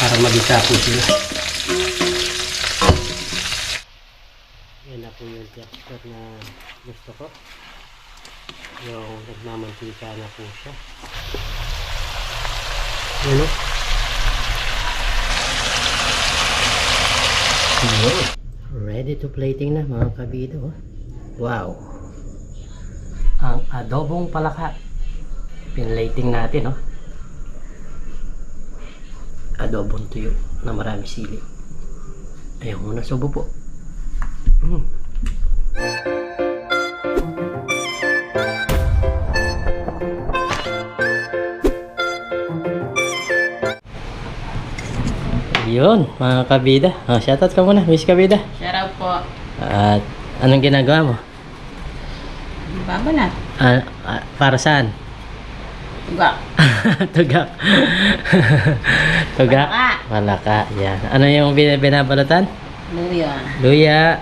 para magisa po sila. Yan na po yung texture na gusto ko. Yung nagmamantika na po siya. Yan o. Ready to plating na mga kabida. Oh. Wow. Ang adobong palaka. Pinlating natin. Oh. Adobong tuyo na marami sili. Ayaw muna subo po. Yun, mga kabida. Shoutout ka muna, Miss Kabida. Shoutout po. At anong ginagawa mo? Babanat. Para saan? Tuga. Tuga. Tuga. Palaka. Palaka. Yan. Ano yung binabalatan? Luya. Luya.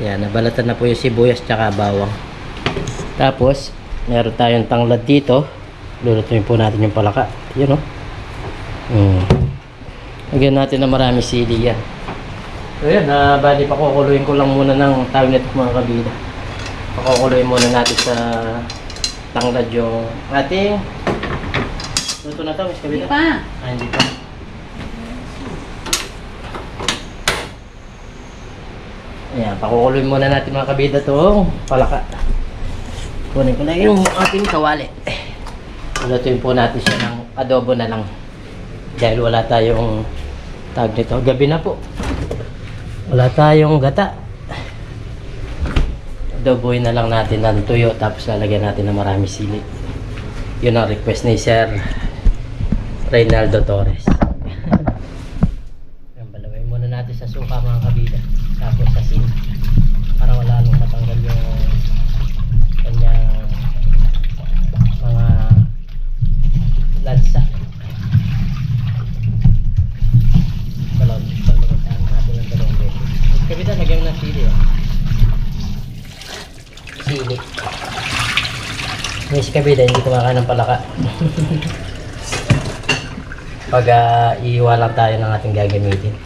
Yan, nabalatan na po yung sibuyas tsaka bawang. Tapos, meron tayong tanglad dito. Lulutuin po natin yung palaka. Yun, oh. Lagyan natin na marami sili yan. So yan, bali pakukuluin ko lang muna ng tawag nito mga kabida. Pakukuluin muna natin sa tanglad yung ating luto na to, Miss Kabida. Hindi pa. Hindi pa. Ayan, pakukuluin muna natin mga kabida itong palaka. Kunin ko na yung ating kawali. Lutuin po natin siya ng adobo na lang. Dahil wala tayong tag nito. Gabi na po. Wala tayong gata. Adoboy na lang natin ng tuyo. Tapos lalagyan natin ng marami sili. Yun ang request ni Sir Reynaldo Torres. Balawin muna natin sa suka mga kabida. Tapos sa sin. Para wala nang matanggal yung kanyang mga lansa. Balawin natin ng dalawang beses. Kabida, lagyan ng sili. Sili. Miss Kabida, hindi kumakain ng palaka. Pag iiwa lang tayo ng ating gagamitin.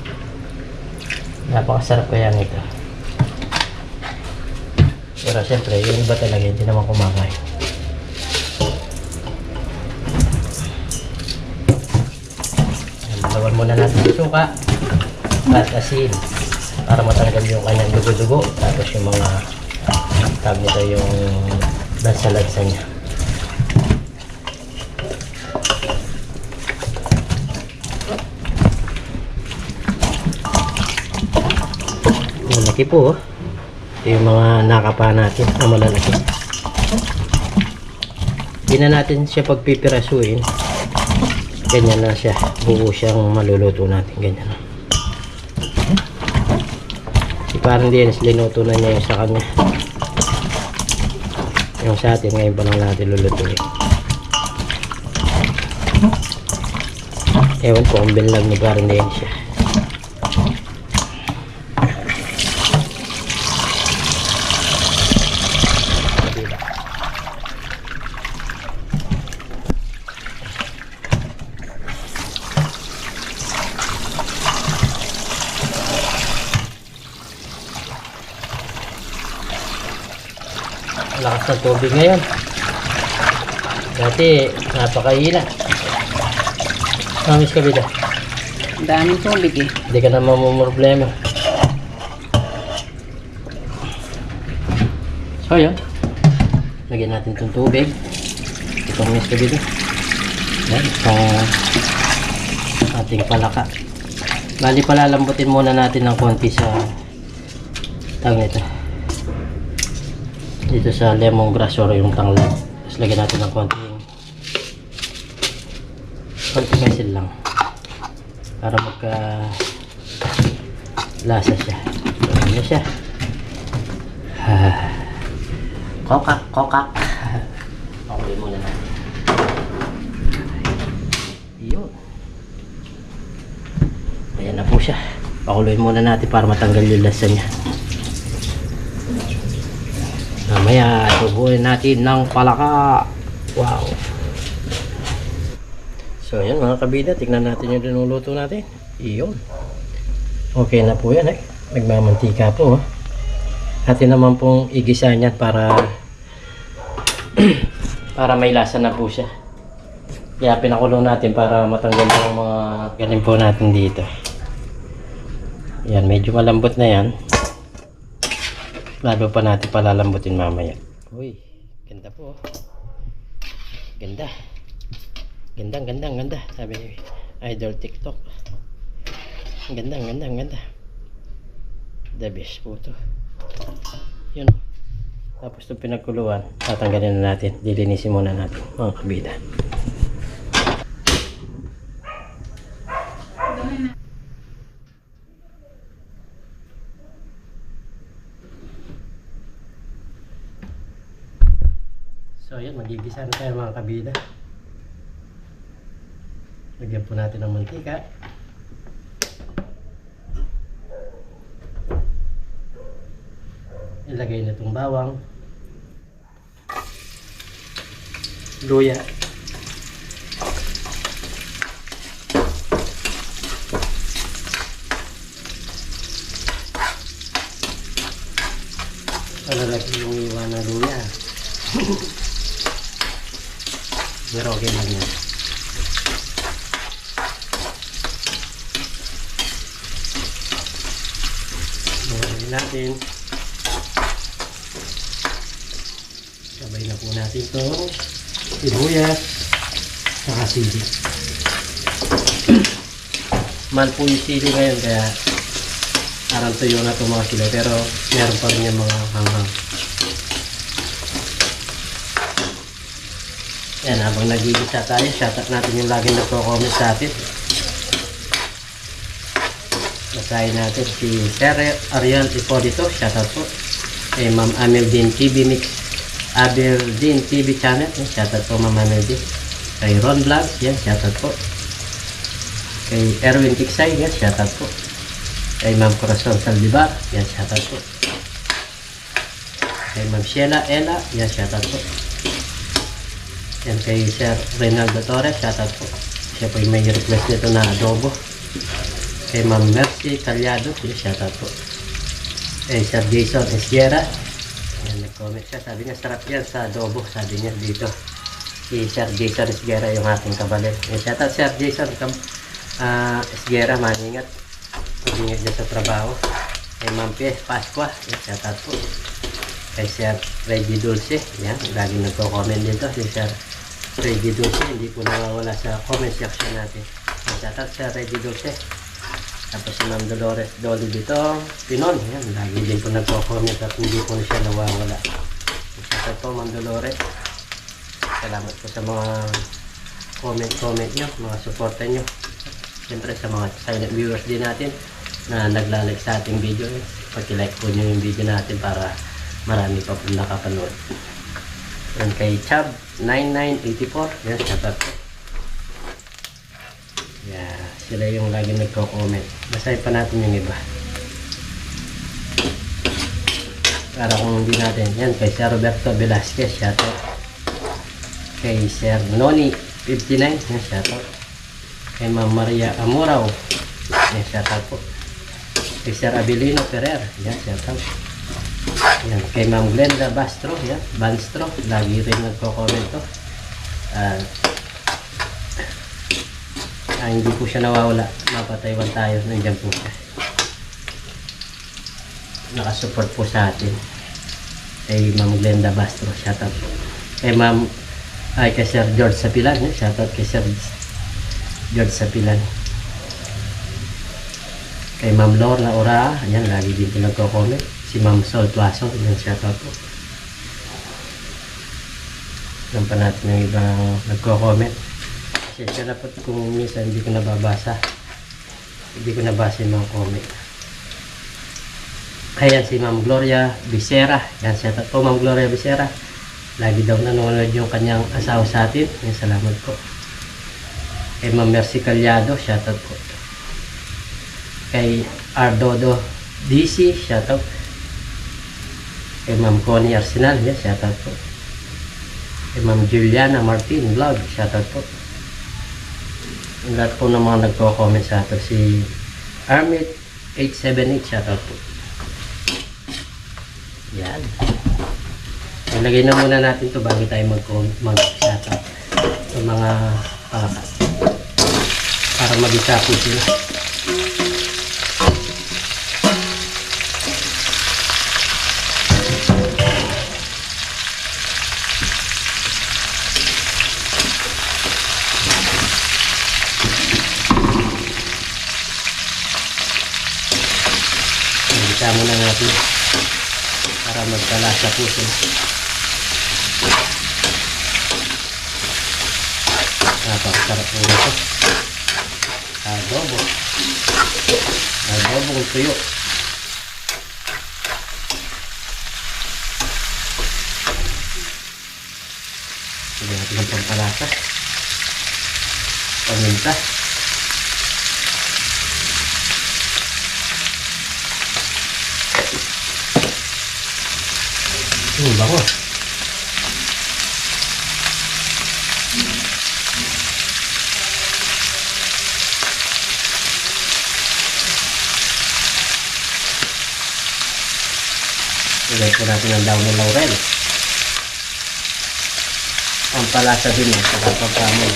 Napakasarap kaya nito. Pero syempre, yung iba talaga hindi naman kumakain. Lawan muna natin yung suka at asin para matanggal yung kanyang dugo-dugo. Tapos yung mga tawag nito yung lansa-lansa niya. Malaki po, oh. Ito yung mga nakapa natin na malalaki. Hindi na natin siya pagpipirasuin. Ganyan na siya. Buo siyang maluluto natin. Ganyan. Si parang Dennis, linuto na niya yung sa kanya. Yung sa atin, ngayon pa lang natin lulutuin. Ewan ko kung binlag ni parang Dennis siya. Lakas ng tubig ngayon. Dati napakaina. Miss Kabida, Ang daming tubig eh. hindi ka na mamumroblema. So yun, lagyan natin itong tubig. Itong Miss Kabida. Yan, itong ating palaka. Bali palalambutin muna natin ng konti sa tawag nito. Dito sa lemongrass or yung tanglad. Tapos lagyan natin ng konting mesil lang para magka lasa siya. So, ano siya? Kokak, kokak. Okay muna natin. Yun. Ayan na po siya. Pakuloy muna natin para matanggal yung lasa niya. Mamaya tubuin natin ng palaka. Wow. So So yan mga kabida, tignan natin yung dinuluto natin. Iyon. Okay na po yan eh. Nagmamantika po. Atin naman pong igisa niyan para para may lasa na po siya. Kaya pinakulo natin para matanggal yung mga galing po natin dito. Yan, medyo malambot na yan. Lalo pa natin palalambutin mamaya. Uy, ganda po. Ganda. Ganda. Sabi ni Idol TikTok. Ganda. The best po to. Yun. Tapos itong pinagkuluan, tatanggalin na natin. Dilinisin muna natin mga kabida. So ayan, magigisa na tayo mga kabida. Lagyan po natin ng mantika. Ilagay na itong bawang, luya, malalaki yung iwan na luya. Pero okay lang yan. Lagyan natin. Sabay na po natin itong sibuyas saka sili. Mahal po yung sili ngayon kaya parang tuyo na itong mga sili pero meron pa rin yung mga hanghang. Yan, habang nagigisa tayo, shoutout natin yung laging nagko-comment sa atin. Basahin natin si Sir Ariel Ipolito, shoutout po. Kay Ma'am Ameldine TV Mix, Abeldine TV channel, shoutout po Ma'am Ameldine. Kay Ron Vlogs, yan, shoutout po. Kay Erwin Tiksay, yan, shoutout po. Kay Ma'am Corazon Saldivar, yan, shoutout po. Kay Ma'am Sheila Ella, yan, shoutout po. Yan kay Sir Reynaldo Torres, shoutout po. Siya po yung may request nito na adobo. Kay Ma'am Mercy Calyado, yan, shoutout po. Kay Sir Jason Esguera, yan, nag-comment siya. Sabi niya, sarap yan sa adobo, sabi niya dito. Si Sir Jason Esguera, yung ating kabalit. Yan, shoutout Sir Jason Esguera, maningat. Pag-ingat niya sa trabaho. Kay Ma'am P. Pasqua, yan, shoutout po. Kay Sir Reggie Dulce, yan, lagi nagko-comment dito si Sir Reggie Dulce, hindi po nawawala sa comment section natin. Shoutout Sir Reggie Dulce. Tapos si Ma'am Dolores Dolly dito, Pinon, yan, lagi din po nagko-comment at hindi po siya nawawala. Shoutout po Ma'am Dolores. Salamat po sa mga comment nyo, mga supporter nyo. Siyempre sa mga silent viewers din natin na naglalike sa ating video. Pag-like po nyo yung video natin para marami pa po nakapanood. Yan kay Chab 9984. Yan, shoutout po. Yeah, sila yung lagi nagko-comment. Basahin pa natin yung iba. Para kung hindi natin. Yan kay Sir Roberto Velasquez, shoutout. Kay Sir Noni 59. Yan, shoutout. Kay Ma'am Maria Amuraw. Yan, shoutout po. Kay Sir Abilino Ferrer. Yan, shoutout. Yan, kay Ma'am Glenda Bastro, yan, Banstro, lagi rin nagko-comment to. Hindi po siya nawawala, mapataywan tayo, nandiyan po siya. Nakasupport po sa atin. Kay Ma'am Glenda Bastro, shoutout. Kay kay Sir George Sapilan, shoutout kay Sir George Sapilan. Kay Ma'am Lorna Ora, yan, lagi din po nagko-comment. Si Ma'am Sol Tuaso, yung shoutout po. Alam pa natin yung ibang nagko-comment. Kasi siya na po kung minsan hindi ko nababasa. Hindi ko nabasa yung mga comment. Ayan si Ma'am Gloria Becerra. Yan, shoutout po Ma'am Gloria Becerra. Lagi daw nanonood yung kanyang asawa sa atin. Yan, salamat po. Kay Ma'am Mercy Calyado, shoutout po. Kay Ardodo DC, shoutout. Kay Ma'am Connie Arsenal, yes, shoutout po. Kay Ma'am Juliana Martin Vlog, shoutout po. Yung lahat po ng mga nagko-comment sa ato, si Armit 878, shoutout po. Yan. Ilagay na muna natin to bago tayo mag-shoutout sa mga palaka. Para mag-isa po sila. Mag-isa muna natin para magkalasa po sila. Napakasarap po ito. Adobo. Adobong tuyo. Sige natin ang pampalasa. Paminta. Bango. Ilagay po natin ang daon ng laurel. Ang palasa din sa pagkakamon.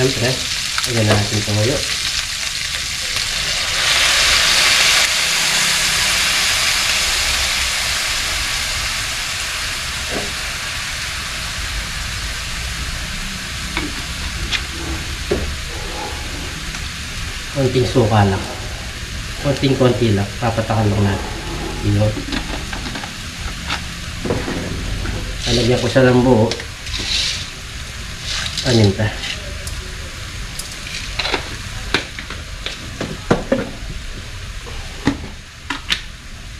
Siyempre, lagyan na natin toyo. Konting suka lang. Konting-konti lang. Papatakan lang natin. Yun. Alagyan ko sa lambo. Paninta.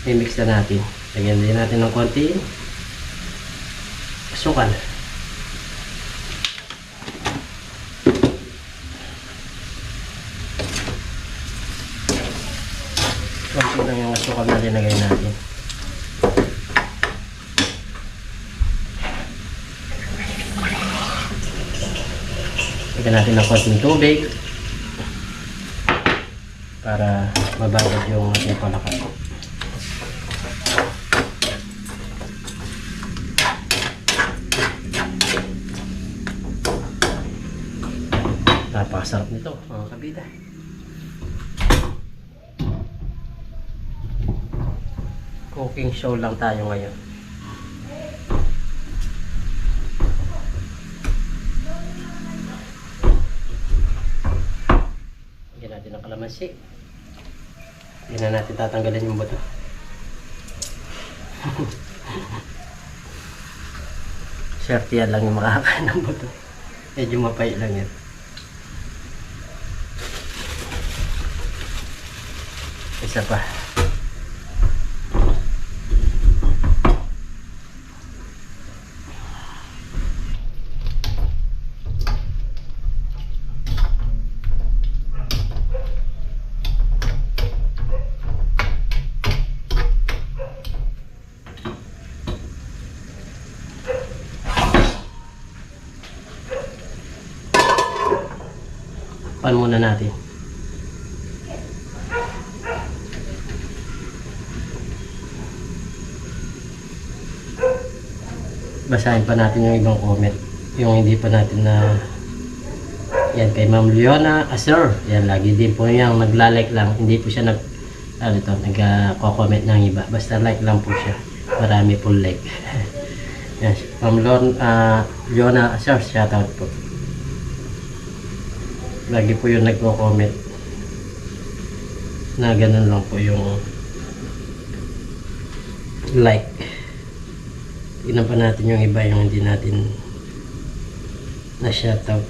I-mix na natin. Lagyan din natin ng konti asukal. Konti lang yung asukal na linagay natin. Lagyan natin ng konting tubig para mababad yung ating palaka. Napakasarap nito mga kabida. Cooking show lang tayo ngayon. Lagyan natin ng kalamansi. Hindi na natin tatanggalin yung buto. Swerte yan lang yung makakain ng buto. Medyo mapait lang yan. Isa pa. Pan muna natin. Basahin pa natin yung ibang comment. Yung hindi pa natin na yan kay Ma'am Leona Sir. Yan lagi din po yung nagla-like lang. Hindi po siya nag-comment ng iba. Basta like lang po siya. Marami po like. Yan. Ma'am Leona Sir, shoutout po. Lagi po yung nagko-comment na ganun lang po yung like. Tignan pa natin yung iba yung hindi natin na shoutout.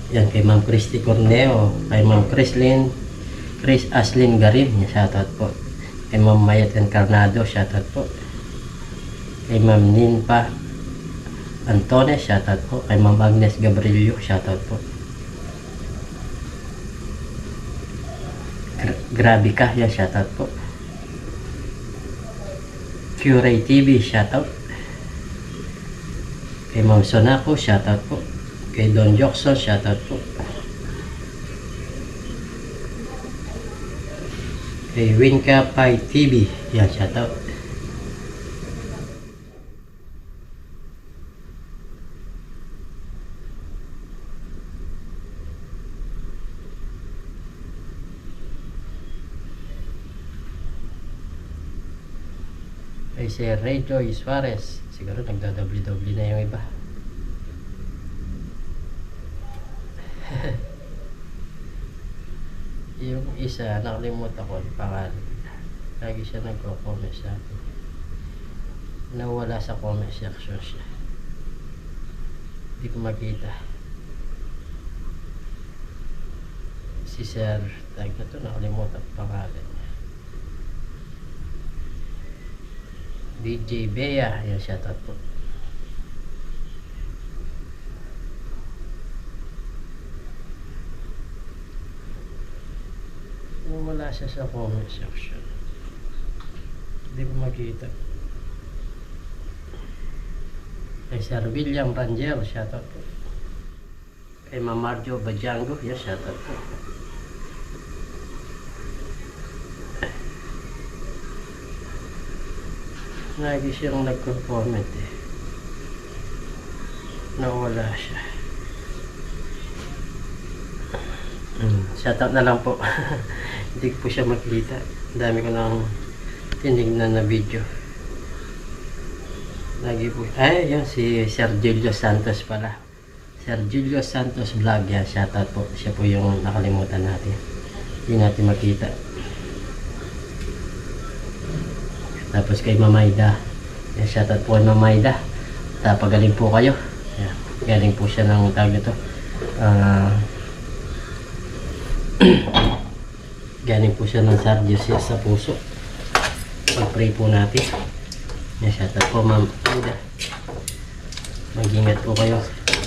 Yan kay Ma'am Christy Corneo, kay Ma'am Chris Aslin Garin, shoutout po. Kay Ma'am Mayat Encarnado, shoutout po. Kay Ma'am Ninpa Antones, shoutout po. Kay Ma'am Agnes Gabrielio, shoutout po. Grabe ka, yan, shoutout po. Curay TV, shoutout. Kay Ma'am Sonako, shoutout po. Kay Don Jokson, shoutout po. Kay Winka Pai TV, yan, shoutout. Kay Sir Ray Joy Suarez, siguro nagda-doble-doble na yung iba. Yung isa, nakalimutan ko ang pangalan. Lagi siya nagko-comment sa akin. Nawala sa comment section siya. Hindi ko makita. Si Sir, tag na to, nakalimutan ang pangalan niya. DJ Bea, yan, shoutout po. Wala siya sa comment section. Hindi ko makita. Kay Sir William Rangel, shoutout po. Kay Ma'am Marjo Bajango, yan, shoutout po. Lagi siyang nagko-comment eh. Nawala siya. Shoutout na lang po. Hindi ko po siya makita. Dami ko nang tinignan na video. Lagi po. Ay, yun si Sir Julio Santos pala. Sir Julio Santos Vlog yan. Shoutout po. Siya po yung nakalimutan natin. Hindi natin makita. Tapos kay Mamayda. Yan, shoutout po kay Mamayda. Pagaling po kayo. Yan. Galing po siya ng tawag nito. Galing po siya ng Sardius sa puso. Pag-pray po natin. Yan, shoutout po Ma'am Mamayda. Mag-ingat po kayo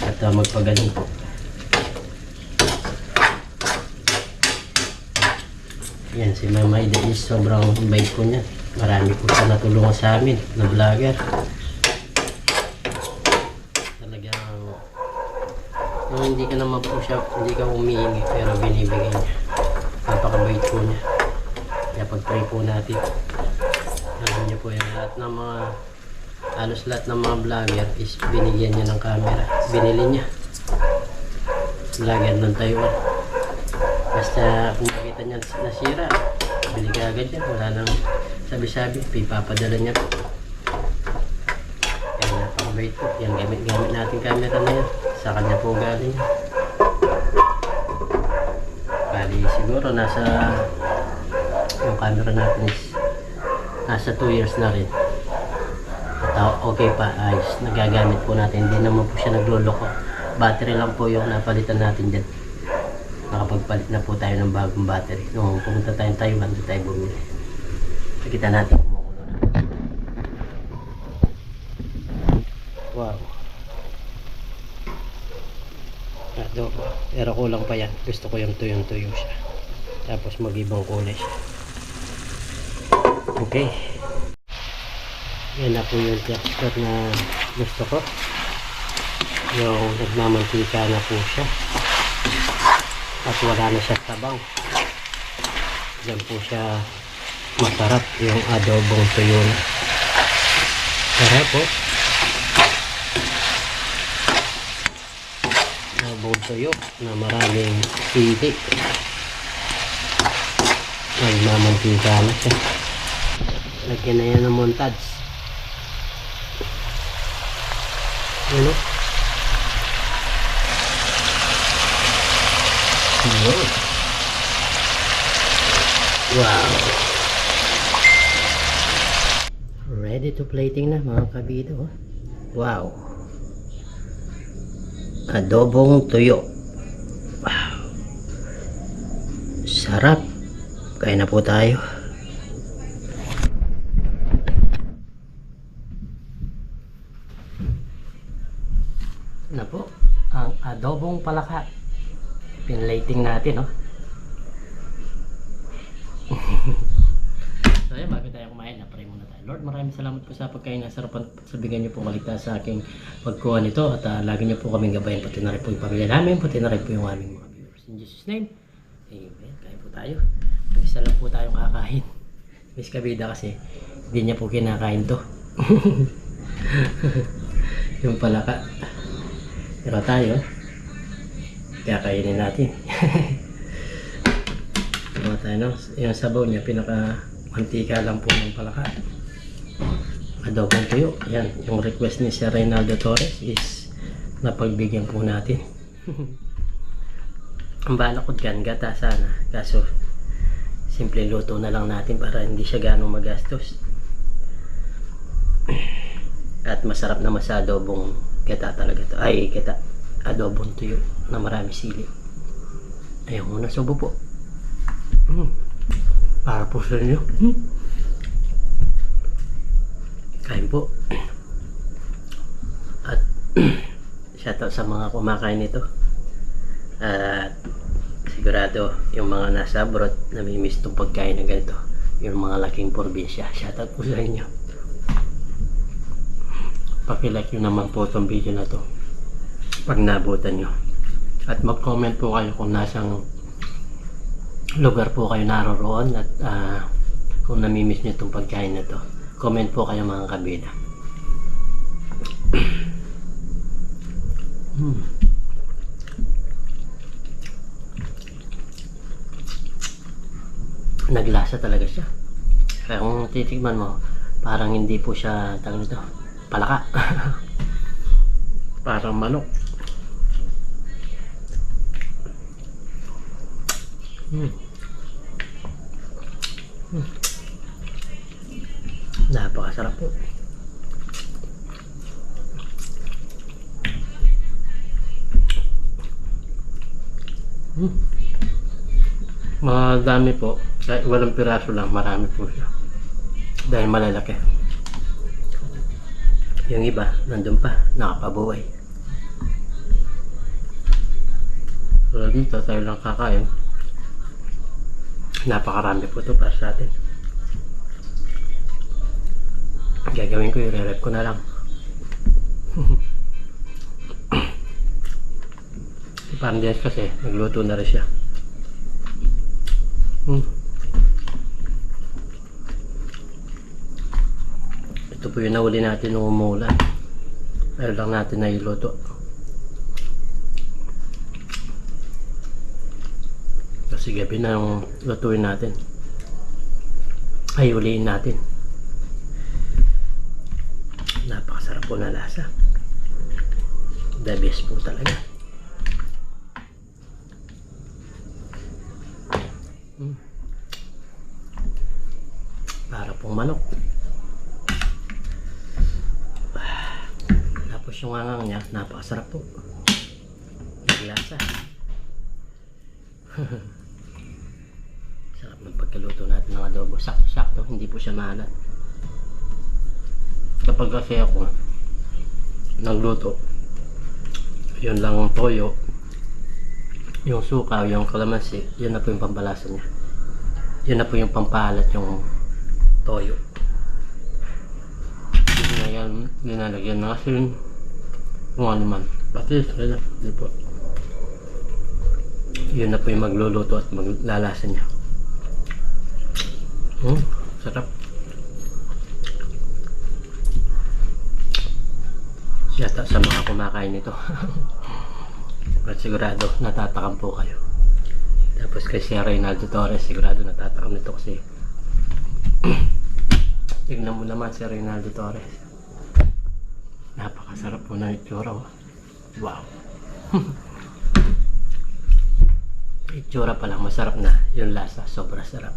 at magpagaling po. Yan, si Mamayda is sobrang bait po niya. Marami po siya natulungan sa amin na vlogger. Talagang nung hindi ka naman po siya, hindi ka umihingi pero binibigay niya. Napakabait po niya. Kaya pag-pray po natin. Alam niyo po yung lahat ng mga halos lahat ng mga vlogger is binigyan niya ng camera. Binili niya. Vlogger ng Taiwan. Basta kung makita niya nasira, bili ka agad yan. Wala nang sabi-sabi, ipapadala niya po. Kaya napakabait po. Yan, gamit natin camera na yan. Sa kanya po galing. Bali siguro nasa yung camera natin is nasa 2 years na rin. At okay pa, ayos. Nagagamit po natin. Hindi naman po siya nagloloko. Battery lang po yung napalitan natin dyan. Nakapagpalit na po tayo ng bagong battery. Nung pumunta tayong Taiwan, doon tayo bumili. Nakita natin kumukulo na. Wow. Adobo. Pero kulang pa yan. Gusto ko yung tuyong-tuyo siya. Tapos mag-ibang kulay siya. Okay. Yan na po yung texture na gusto ko. Yung nagmamantika na po siya. At wala na siya tabang. Diyan po siya masarap yung adobong tuyo na. Sarap po. Adobong tuyo na maraming sili. Nagmamantika na siya. Lagyan na yan ng montage. Ano? Wow. Ready to plating na mga kabido. Wow. Adobong tuyo. Sarap. Kain na po tayo. Na po ang adobong palaka. Pinlating natin, no? So ayan, bago tayo kumain, na-pray muna tayo. Lord, maraming salamat po sa pagkain na sarapan. Sabigan niyo po maligtas sa aking pagkuha nito. At lagi niyo po kaming gabayan, pati na rin po yung pamilya namin, pati na rin po yung aming mga viewers. In Jesus' name, amen. Kain po tayo. Mag-isa lang po tayong kakain. Miss Kabida kasi, hindi niya po kinakain to. Yung palaka. Pero tayo, kakainin natin. Diba tayo, no? Yung sabaw niya, pinaka-mantika lang po ng palaka. Adobong tuyo. Yan, yung request ni Sir Reynaldo Torres is napagbigyan po natin. Ang balak ko dyan, gata sana. Kaso, simple luto na lang natin para hindi siya ganong magastos. At masarap naman sa adobong gata talaga to. Ay, gata. Adobong tuyo na marami sili. Ayun muna, subo po. Para po sa inyo. Kain po. At shoutout sa mga kumakain nito. At sigurado yung mga nasa abroad namimiss itong pagkain na ganito. Yung mga laking probinsya. Shoutout po sa inyo. Paki-like nyo naman po itong video na to pag nabutan nyo. At mag-comment po kayo kung nasang lugar po kayo naroroon at kung namimiss nyo itong pagkain na to. Comment po kayo mga kabida. Naglasa talaga siya. Kaya kung titigman mo, parang hindi po siya tawag nito, palaka. Parang manok. Napakasarap po. Madami po. Kahit walang piraso lang, marami po siya. Dahil malalaki. Yung iba, nandun pa, nakapabuhay. So dito, tayo lang kakain. Napakarami po ito para sa atin. Gagawin ko, i-rep ko na lang. Si Pandias kasi, nagluto na rin siya. Ito po yung nahuli natin nung umulan. Ayaw lang natin na iluto. Kasi gabi na yung lutuin natin. Ay, uliin natin. Napakasarap po na lasa. The best po talaga. Para pong manok. Tapos yung angang niya, napakasarap po. Naglasa. Sarap ng pagkaluto natin ng adobo. Sakto-sakto, hindi po siya maalat. Kapag kasi ako nagluto, yun lang ang toyo, yung suka, yung kalamansi, yun na po yung pampalasa niya. Yun na po yung pampalat yung toyo. Ginalagyan na kasi kung ano man. Batis, kaya di po. Yun na po yung magluluto at maglalasa niya. Sarap. Yata sa mga kumakain nito. At sigurado natatakam po kayo. Tapos kay Sir Reynaldo Torres, sigurado natatakam nito kasi tignan mo naman si Reynaldo Torres. Napakasarap po ng itsura. Wow. Itsura pa lang masarap na. Yung lasa sobra sarap.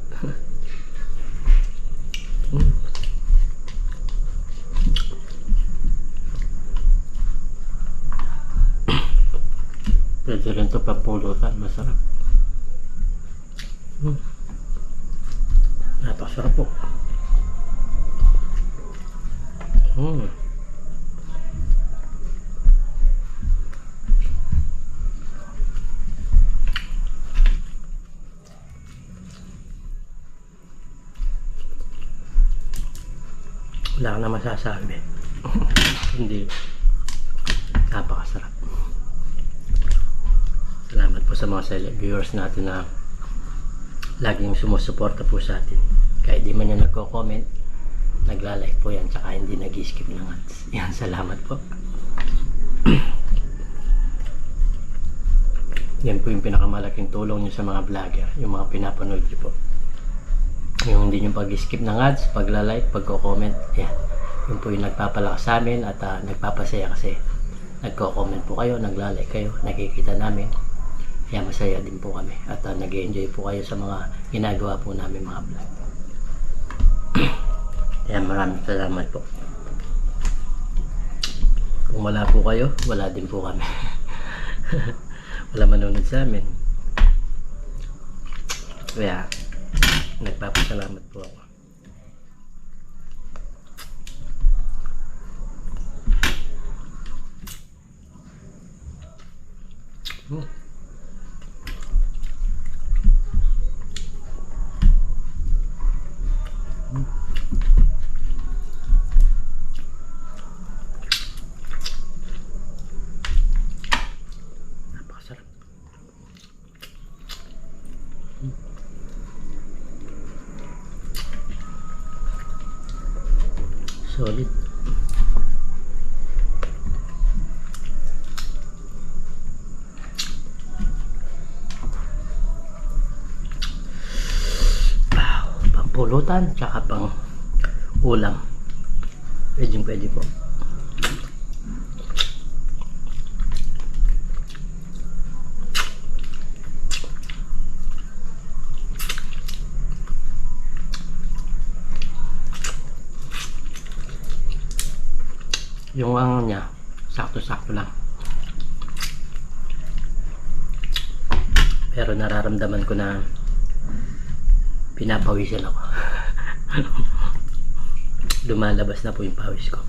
Pwede rin ito pampulutan, masarap. Napakasarap po. Wala ka na masasabi. Hindi. Napakasarap. Salamat po sa mga viewers natin na laging sumusuporta po sa atin. Kahit di man yan nagko-comment, nagla-like po yan, tsaka hindi nag-skip ng ads. Yan, salamat po. Yan po yung pinakamalaking tulong nyo sa mga vlogger, yung mga pinapanood nyo po. Yung hindi nyo pag-skip ng ads, pagla-like, pagko-comment, yan. Yun po yung nagpapalakas sa amin at nagpapasaya kasi nagko-comment po kayo, nagla-like kayo, nakikita namin. Kaya masaya din po kami at nag-enjoy po kayo sa mga ginagawa po namin mga vlog. Kaya maraming salamat po. Kung wala po kayo, wala din po kami. Wala manonood sa amin. Kaya nagpapasalamat po ako. Napakasarap. Solid. Wow, pang-pulutan tsaka pang ulam. Pwede po. Yung ano niya, sakto-sakto lang. Pero nararamdaman ko na pinapawisan ako. Lumalabas na po yung pawis ko.